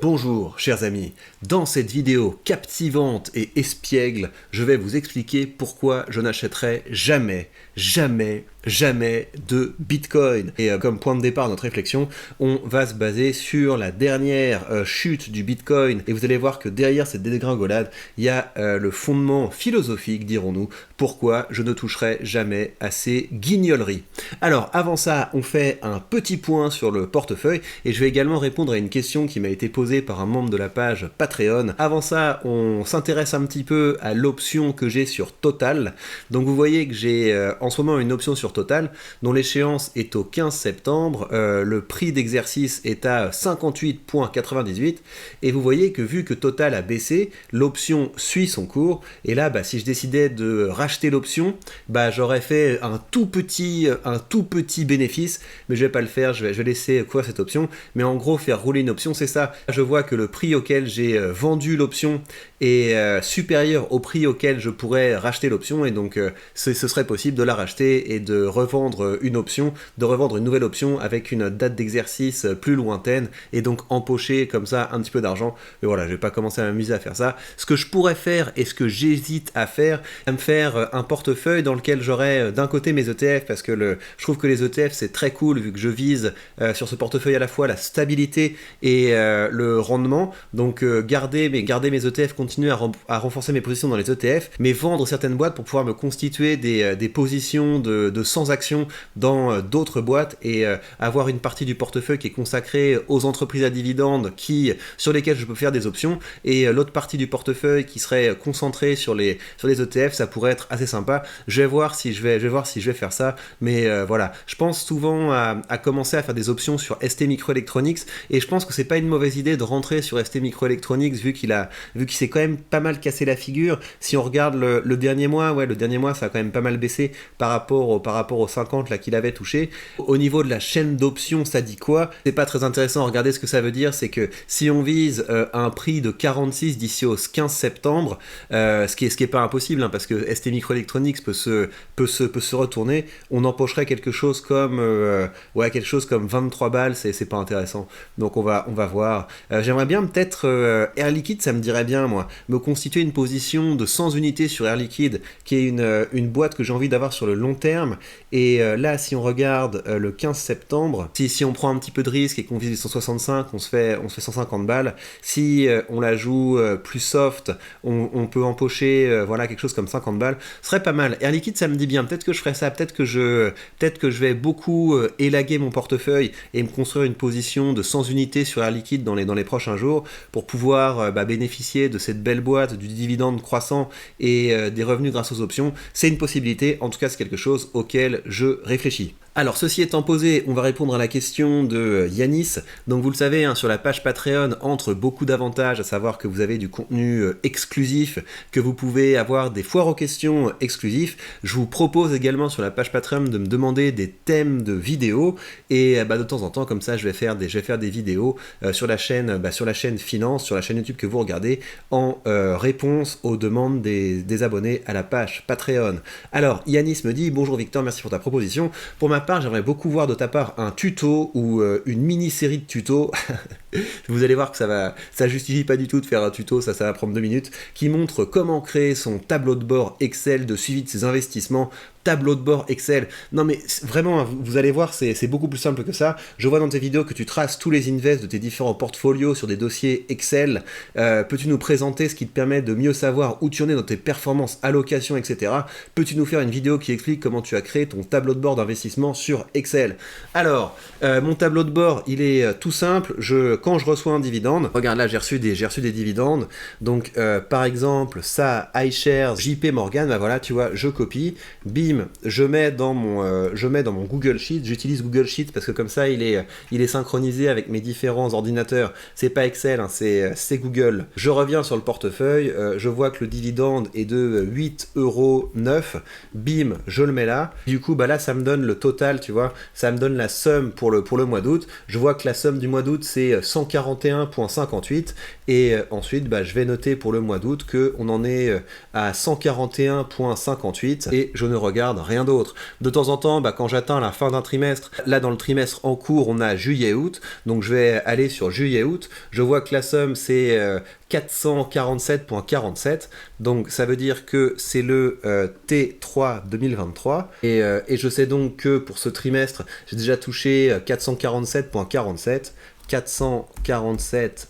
Bonjour chers amis, dans cette vidéo captivante et espiègle, je vais vous expliquer pourquoi je n'achèterai jamais de Bitcoin. Et comme point de départ de notre réflexion, on va se baser sur la dernière chute du Bitcoin. Et vous allez voir que derrière cette dégringolade, il y a le fondement philosophique, dirons-nous, pourquoi je ne toucherai jamais à ces guignoleries. Alors avant ça, on fait un petit point sur le portefeuille et je vais également répondre à une question qui m'a été posée par un membre de la page Patreon. Avant ça, on s'intéresse un petit peu à l'option que j'ai sur Total. Donc vous voyez que j'ai en ce moment une option sur Total dont l'échéance est au 15 septembre, le prix d'exercice est à 58,98 et vous voyez que vu que Total a baissé, l'option suit son cours et là si je décidais de racheter l'option, j'aurais fait un tout petit bénéfice, mais je vais pas le faire, je vais laisser courir cette option, mais en gros faire rouler une option c'est ça. Je vois que le prix auquel j'ai vendu l'option est supérieur au prix auquel je pourrais racheter l'option et donc ce serait possible de la racheter et de revendre une option, de revendre une nouvelle option avec une date d'exercice plus lointaine et donc empocher comme ça un petit peu d'argent. Mais voilà, je vais pas commencer à m'amuser à faire ça. Ce que je pourrais faire et ce que j'hésite à faire, c'est me faire un portefeuille dans lequel j'aurais d'un côté mes ETF parce que je trouve que les ETF c'est très cool vu que je vise sur ce portefeuille à la fois la stabilité et le rendement, donc garder mes ETF, continuer à renforcer mes positions dans les ETF, mais vendre certaines boîtes pour pouvoir me constituer des positions de 100 actions dans d'autres boîtes et avoir une partie du portefeuille qui est consacrée aux entreprises à dividendes sur lesquelles je peux faire des options et l'autre partie du portefeuille qui serait concentrée sur les ETF, ça pourrait être assez sympa. Je vais voir si je vais faire ça, mais voilà, je pense souvent à commencer à faire des options sur ST Microelectronics et je pense que c'est pas une mauvaise idée de rentrer sur ST Microelectronics vu qu'il s'est quand même pas mal cassé la figure. Si on regarde le dernier mois, ça a quand même pas mal baissé par rapport aux 50 là qu'il avait touché. Au niveau de la chaîne d'options, ça dit quoi? C'est pas très intéressant. Regardez ce que ça veut dire, c'est que si on vise un prix de 46 d'ici au 15 septembre, ce qui est pas impossible parce que ST Microelectronics peut se retourner, on empocherait quelque chose comme 23 balles, c'est pas intéressant. Donc on va voir. J'aimerais bien peut-être Air Liquide, ça me dirait bien moi, me constituer une position de 100 unités sur Air Liquide, qui est une boîte que j'ai envie d'avoir sur le long terme. Et là, si on regarde le 15 septembre, si on prend un petit peu de risque et qu'on vise les 165, on se fait 150 balles. Si on la joue plus soft, on peut empocher quelque chose comme 50 balles. Ce serait pas mal. Air Liquide, ça me dit bien. Peut-être que je ferai ça. Peut-être que je vais beaucoup élaguer mon portefeuille et me construire une position de 100 unités sur Air Liquide dans les prochains jours pour pouvoir bénéficier de cette belle boîte, du dividende croissant et des revenus grâce aux options. C'est une possibilité, en tout cas c'est quelque chose auquel je réfléchis. Alors, ceci étant posé, on va répondre à la question de Yanis. Donc, vous le savez, sur la page Patreon, entre beaucoup d'avantages, à savoir que vous avez du contenu exclusif, que vous pouvez avoir des foires aux questions exclusifs. Je vous propose également sur la page Patreon de me demander des thèmes de vidéos et de temps en temps, comme ça, je vais faire des vidéos sur la chaîne Finance, sur la chaîne YouTube que vous regardez, en réponse aux demandes des abonnés à la page Patreon. Alors, Yanis me dit « Bonjour Victor, merci pour ta proposition. Pour ma part, j'aimerais beaucoup voir de ta part un tuto ou une mini-série de tutos. » Vous allez voir que ça justifie pas du tout de faire un tuto, ça va prendre 2 minutes, qui montre comment créer son tableau de bord Excel de suivi de ses investissements. Tableau de bord Excel. Non mais vraiment, vous allez voir, c'est beaucoup plus simple que ça. Je vois dans tes vidéos que tu traces tous les invests de tes différents portfolios sur des dossiers Excel. Peux-tu nous présenter ce qui te permet de mieux savoir où tu en es dans tes performances, allocations, etc. Peux-tu nous faire une vidéo qui explique comment tu as créé ton tableau de bord d'investissement sur Excel? Alors, mon tableau de bord, il est tout simple. Quand je reçois un dividende, regarde là, j'ai reçu des dividendes. Donc, par exemple, ça, iShares, JP Morgan, voilà, tu vois, je copie, bim, je mets dans mon Google Sheet. J'utilise Google Sheet parce que comme ça il est synchronisé avec mes différents ordinateurs. C'est pas Excel, c'est Google. Je reviens sur le portefeuille, je vois que le dividende est de 8,09 €. Bim, je le mets là. Du coup, là, ça me donne le total total, tu vois, ça me donne la somme pour le mois d'août. Je vois que la somme du mois d'août, c'est 141,58, et ensuite, bah, je vais noter pour le mois d'août qu'on en est à 141,58, et je ne regarde rien d'autre. De temps en temps, bah, quand j'atteins la fin d'un trimestre, là dans le trimestre en cours, on a juillet-août, donc je vais aller sur juillet-août, je vois que la somme c'est 447,47, donc ça veut dire que c'est le T3 2023, et je sais donc que pour ce trimestre, j'ai déjà touché 447,47, 447,47,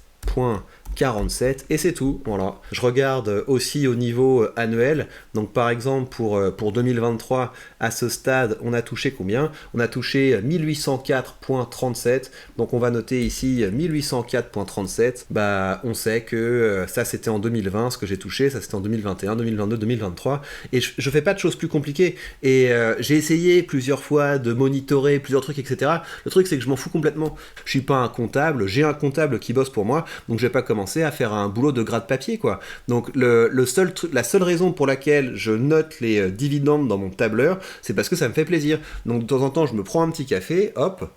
et c'est tout, voilà. Je regarde aussi au niveau annuel, donc par exemple pour 2023, à ce stade, on a touché combien? On a touché 1804,37, donc on va noter ici 1804,37, bah on sait que ça c'était en 2020, ce que j'ai touché, ça c'était en 2021, 2022, 2023, et je fais pas de choses plus compliquées, et j'ai essayé plusieurs fois de monitorer plusieurs trucs, etc. Le truc c'est que je m'en fous complètement, je suis pas un comptable, j'ai un comptable qui bosse pour moi, donc je vais pas commencer à faire un boulot de gras de papier, quoi. Donc la seule raison pour laquelle je note les dividendes dans mon tableur, c'est parce que ça me fait plaisir. Donc de temps en temps, je me prends un petit café, hop,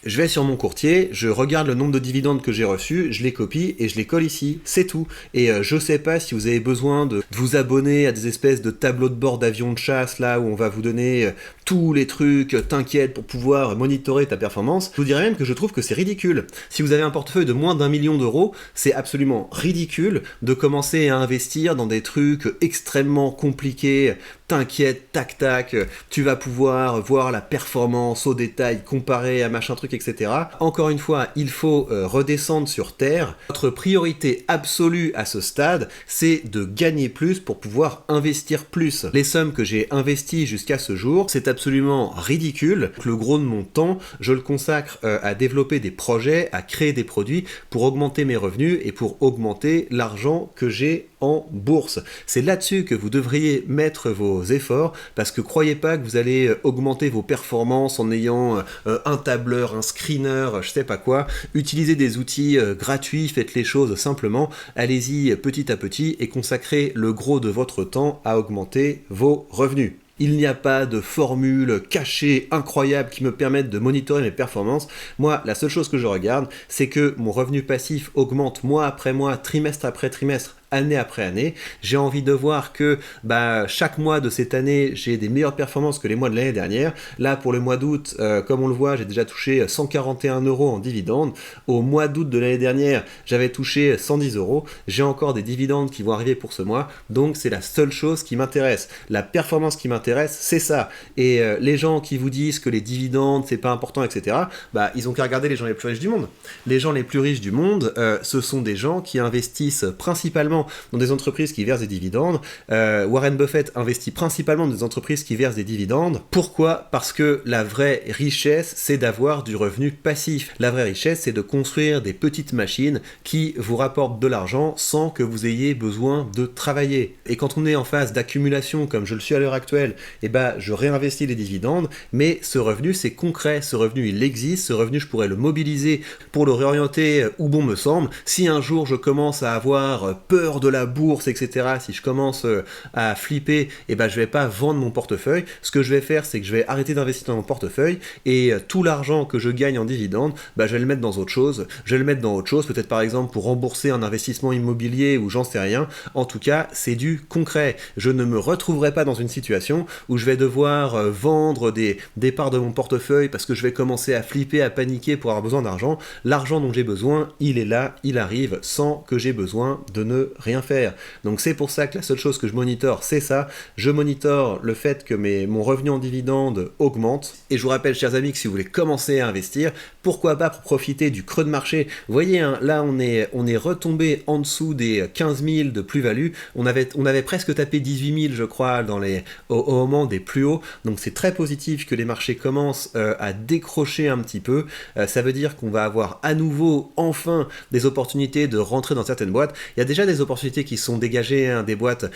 je vais sur mon courtier, je regarde le nombre de dividendes que j'ai reçus, je les copie et je les colle ici, c'est tout. Et je sais pas si vous avez besoin de vous abonner à des espèces de tableaux de bord d'avions de chasse, là où on va vous donner tous les trucs, t'inquiète, pour pouvoir monitorer ta performance. Je vous dirais même que je trouve que c'est ridicule. Si vous avez un portefeuille de moins d'1 million d'euros, c'est absolument ridicule de commencer à investir dans des trucs extrêmement compliqués. T'inquiète, tac tac, tu vas pouvoir voir la performance au détail, comparer à machin truc, etc. Encore une fois, il faut redescendre sur terre. Notre priorité absolue à ce stade, c'est de gagner plus pour pouvoir investir plus. Les sommes que j'ai investies jusqu'à ce jour, c'est absolument ridicule. Le gros de mon temps, je le consacre à développer des projets, à créer des produits pour augmenter mes revenus et pour augmenter l'argent que j'ai en bourse. C'est là-dessus que vous devriez mettre vos efforts, parce que croyez pas que vous allez augmenter vos performances en ayant un tableur, un screener, je sais pas quoi. Utilisez des outils gratuits, faites les choses simplement, allez-y petit à petit et consacrez le gros de votre temps à augmenter vos revenus. Il n'y a pas de formule cachée incroyable qui me permette de monitorer mes performances. Moi, la seule chose que je regarde, c'est que mon revenu passif augmente mois après mois, trimestre après trimestre, année après année. J'ai envie de voir que chaque mois de cette année, j'ai des meilleures performances que les mois de l'année dernière. Là, pour le mois d'août, comme on le voit, j'ai déjà touché 141 € en dividendes. Au mois d'août de l'année dernière, j'avais touché 110 €. J'ai encore des dividendes qui vont arriver pour ce mois. Donc, c'est la seule chose qui m'intéresse. La performance qui m'intéresse, c'est ça. Et les gens qui vous disent que les dividendes, c'est pas important, etc., ils ont qu'à regarder les gens les plus riches du monde. Les gens les plus riches du monde, ce sont des gens qui investissent principalement dans des entreprises qui versent des dividendes. Warren Buffett investit principalement dans des entreprises qui versent des dividendes. Pourquoi? Parce que la vraie richesse, c'est d'avoir du revenu passif. La vraie richesse, c'est de construire des petites machines qui vous rapportent de l'argent sans que vous ayez besoin de travailler. Et quand on est en phase d'accumulation, comme je le suis à l'heure actuelle, je réinvestis les dividendes, mais ce revenu, c'est concret. Ce revenu, il existe. Ce revenu, je pourrais le mobiliser pour le réorienter où bon me semble. Si un jour, je commence à avoir peur de la bourse, etc., si je commence à flipper, je vais pas vendre mon portefeuille. Ce que je vais faire, c'est que je vais arrêter d'investir dans mon portefeuille et tout l'argent que je gagne en dividendes, je vais le mettre dans autre chose. Je vais le mettre dans autre chose, peut-être par exemple pour rembourser un investissement immobilier ou j'en sais rien. En tout cas, c'est du concret. Je ne me retrouverai pas dans une situation où je vais devoir vendre des parts de mon portefeuille parce que je vais commencer à flipper, à paniquer pour avoir besoin d'argent. L'argent dont j'ai besoin, il est là, il arrive sans que j'ai besoin de ne rien faire. Donc c'est pour ça que la seule chose que je monitore, c'est ça. Je monitore le fait que mon revenu en dividende augmente. Et je vous rappelle, chers amis, que si vous voulez commencer à investir, pourquoi pas pour profiter du creux de marché. Vous voyez, là on est retombé en dessous des 15 000 de plus-value. On avait presque tapé 18 000, je crois, au moment des plus hauts. Donc c'est très positif que les marchés commencent à décrocher un petit peu. Ça veut dire qu'on va avoir à nouveau, enfin, des opportunités de rentrer dans certaines boîtes. Il y a déjà des opportunités qui sont dégagées, hein, des boîtes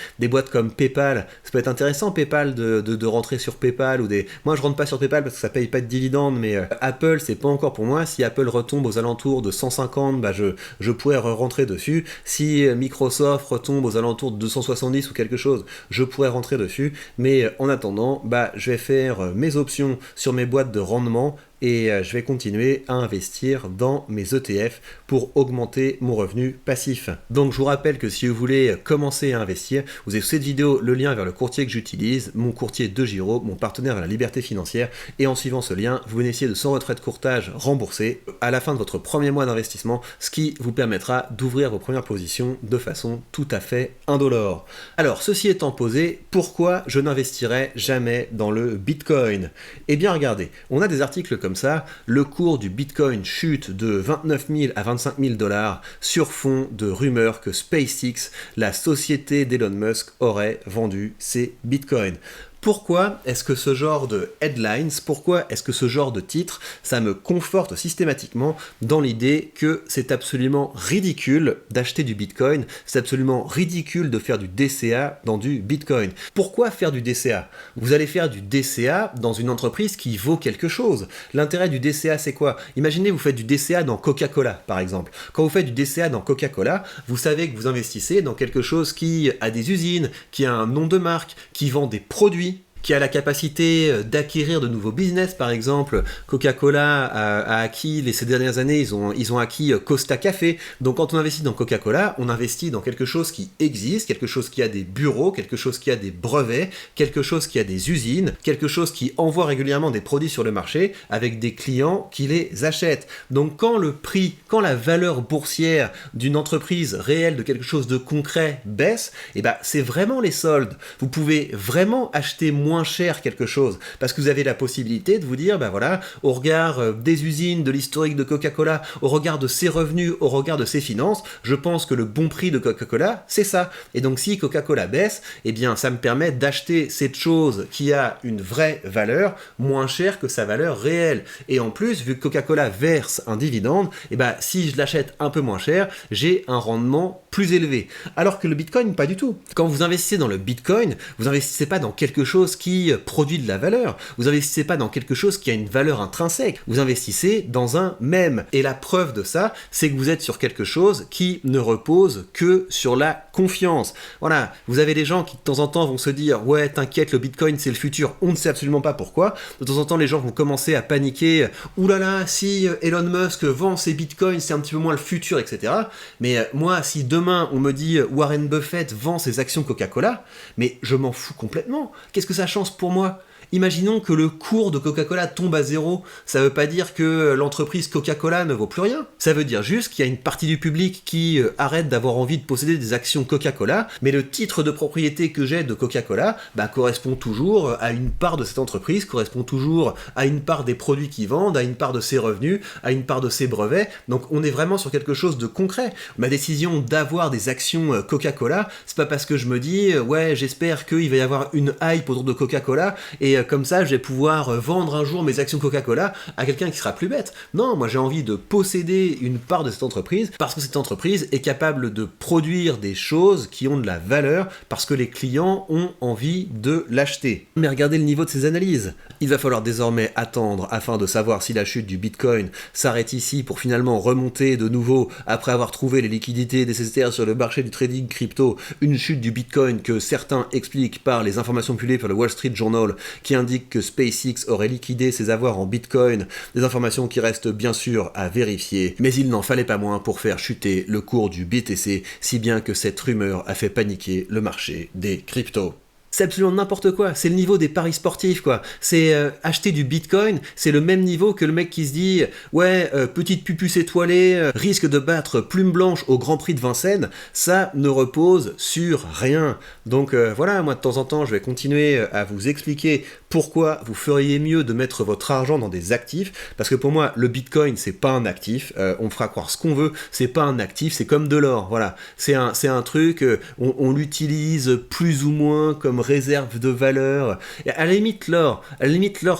comme PayPal. Ça peut être intéressant, PayPal, de rentrer sur PayPal ou des... Moi, je rentre pas sur PayPal parce que ça paye pas de dividendes, mais Apple, c'est pas encore pour moi. Si Apple retombe aux alentours de 150, bah je pourrais rentrer dessus. Si Microsoft retombe aux alentours de 270 ou quelque chose, je pourrais rentrer dessus. Mais en attendant, bah je vais faire mes options sur mes boîtes de rendement et je vais continuer à investir dans mes ETF pour augmenter mon revenu passif. Donc je vous rappelle que si vous voulez commencer à investir, vous avez sous cette vidéo le lien vers le courtier que j'utilise, mon courtier DeGiro, mon partenaire à la liberté financière, et en suivant ce lien, vous bénéficiez de 100 retraites courtage remboursées à la fin de votre premier mois d'investissement, ce qui vous permettra d'ouvrir vos premières positions de façon tout à fait indolore. Alors ceci étant posé, pourquoi je n'investirai jamais dans le Bitcoin? Eh bien regardez, on a des articles comme ça, le cours du Bitcoin chute de 29 000 à 25 000 $ sur fond de rumeurs que SpaceX, la société d'Elon Musk, aurait vendu ses Bitcoins. Pourquoi est-ce que ce genre de headlines, pourquoi est-ce que ce genre de titres, ça me conforte systématiquement dans l'idée que c'est absolument ridicule d'acheter du Bitcoin, c'est absolument ridicule de faire du DCA dans du Bitcoin. Pourquoi faire du DCA? Vous allez faire du DCA dans une entreprise qui vaut quelque chose. L'intérêt du DCA, c'est quoi? Imaginez, vous faites du DCA dans Coca-Cola, par exemple. Quand vous faites du DCA dans Coca-Cola, vous savez que vous investissez dans quelque chose qui a des usines, qui a un nom de marque, qui vend des produits, qui a la capacité d'acquérir de nouveaux business. Par exemple, Coca-Cola a acquis, ces dernières années, ils ont acquis Costa Café. Donc quand on investit dans Coca-Cola, on investit dans quelque chose qui existe, quelque chose qui a des bureaux, quelque chose qui a des brevets, quelque chose qui a des usines, quelque chose qui envoie régulièrement des produits sur le marché avec des clients qui les achètent. Donc quand le prix, quand la valeur boursière d'une entreprise réelle, de quelque chose de concret baisse, et ben c'est vraiment les soldes. Vous pouvez vraiment acheter moins cher quelque chose, parce que vous avez la possibilité de vous dire, ben voilà, au regard des usines, de l'historique de Coca-Cola, au regard de ses revenus, au regard de ses finances, je pense que le bon prix de Coca-Cola, c'est ça. Et donc si Coca-Cola baisse, eh bien ça me permet d'acheter cette chose qui a une vraie valeur, moins chère que sa valeur réelle. Et en plus, vu que Coca-Cola verse un dividende, eh ben si je l'achète un peu moins cher, j'ai un rendement plus élevé. Alors que le Bitcoin, pas du tout. Quand vous investissez dans le Bitcoin, vous investissez pas dans quelque chose qui produit de la valeur. Vous investissez pas dans quelque chose qui a une valeur intrinsèque. Vous investissez dans un mème. Et la preuve de ça, c'est que vous êtes sur quelque chose qui ne repose que sur la confiance. Voilà. Vous avez des gens qui de temps en temps vont se dire, ouais, t'inquiète, le Bitcoin c'est le futur. On ne sait absolument pas pourquoi. De temps en temps, les gens vont commencer à paniquer. Oulala, si Elon Musk vend ses Bitcoins, c'est un petit peu moins le futur, etc. Mais moi, si demain on me dit Warren Buffett vend ses actions Coca-Cola, mais je m'en fous complètement. Qu'est-ce que ça change pour moi? Imaginons que le cours de Coca-Cola tombe à zéro. Ça veut pas dire que l'entreprise Coca-Cola ne vaut plus rien. Ça veut dire juste qu'il y a une partie du public qui arrête d'avoir envie de posséder des actions Coca-Cola, mais le titre de propriété que j'ai de Coca-Cola correspond toujours à une part de cette entreprise, correspond toujours à une part des produits qu'ils vendent, à une part de ses revenus, à une part de ses brevets. Donc on est vraiment sur quelque chose de concret. Ma décision d'avoir des actions Coca-Cola, c'est pas parce que je me dis ouais, j'espère qu'il va y avoir une hype autour de Coca-Cola et comme ça je vais pouvoir vendre un jour mes actions Coca-Cola à quelqu'un qui sera plus bête. Non, moi j'ai envie de posséder une part de cette entreprise parce que cette entreprise est capable de produire des choses qui ont de la valeur parce que les clients ont envie de l'acheter. Mais regardez le niveau de ces analyses. Il va falloir désormais attendre afin de savoir si la chute du Bitcoin s'arrête ici pour finalement remonter de nouveau après avoir trouvé les liquidités nécessaires sur le marché du trading crypto, une chute du Bitcoin que certains expliquent par les informations publiées par le Wall Street Journal qui indique que SpaceX aurait liquidé ses avoirs en Bitcoin, des informations qui restent bien sûr à vérifier, mais il n'en fallait pas moins pour faire chuter le cours du BTC, si bien que cette rumeur a fait paniquer le marché des cryptos. C'est absolument n'importe quoi, c'est le niveau des paris sportifs quoi. C'est acheter du Bitcoin, c'est le même niveau que le mec qui se dit ouais, petite pupuce étoilée, risque de battre plume blanche au Grand Prix de Vincennes, ça ne repose sur rien. Donc voilà, moi de temps en temps je vais continuer à vous expliquer pourquoi vous feriez mieux de mettre votre argent dans des actifs, parce que pour moi le Bitcoin c'est pas un actif, on fera croire ce qu'on veut, c'est pas un actif, c'est comme de l'or, voilà. C'est un truc, on l'utilise plus ou moins comme réserve de valeur. Et à la limite l'or,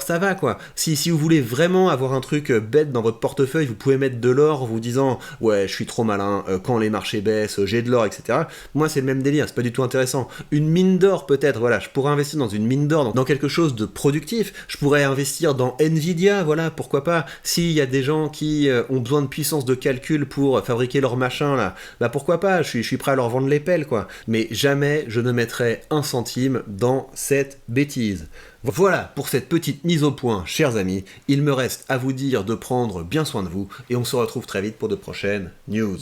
ça va quoi. Si vous voulez vraiment avoir un truc bête dans votre portefeuille, vous pouvez mettre de l'or en vous disant ouais, je suis trop malin, quand les marchés baissent, j'ai de l'or, etc. Moi, c'est le même délire, c'est pas du tout intéressant. Une mine d'or, peut-être, voilà, je pourrais investir dans une mine d'or, dans quelque chose de productif. Je pourrais investir dans Nvidia, voilà, pourquoi pas. S'il y a des gens qui ont besoin de puissance de calcul pour fabriquer leur machin, là, bah pourquoi pas, je suis prêt à leur vendre les pelles, quoi. Mais jamais je ne mettrai un centime dans cette bêtise. Voilà pour cette petite mise au point, chers amis. Il me reste à vous dire de prendre bien soin de vous, et on se retrouve très vite pour de prochaines news.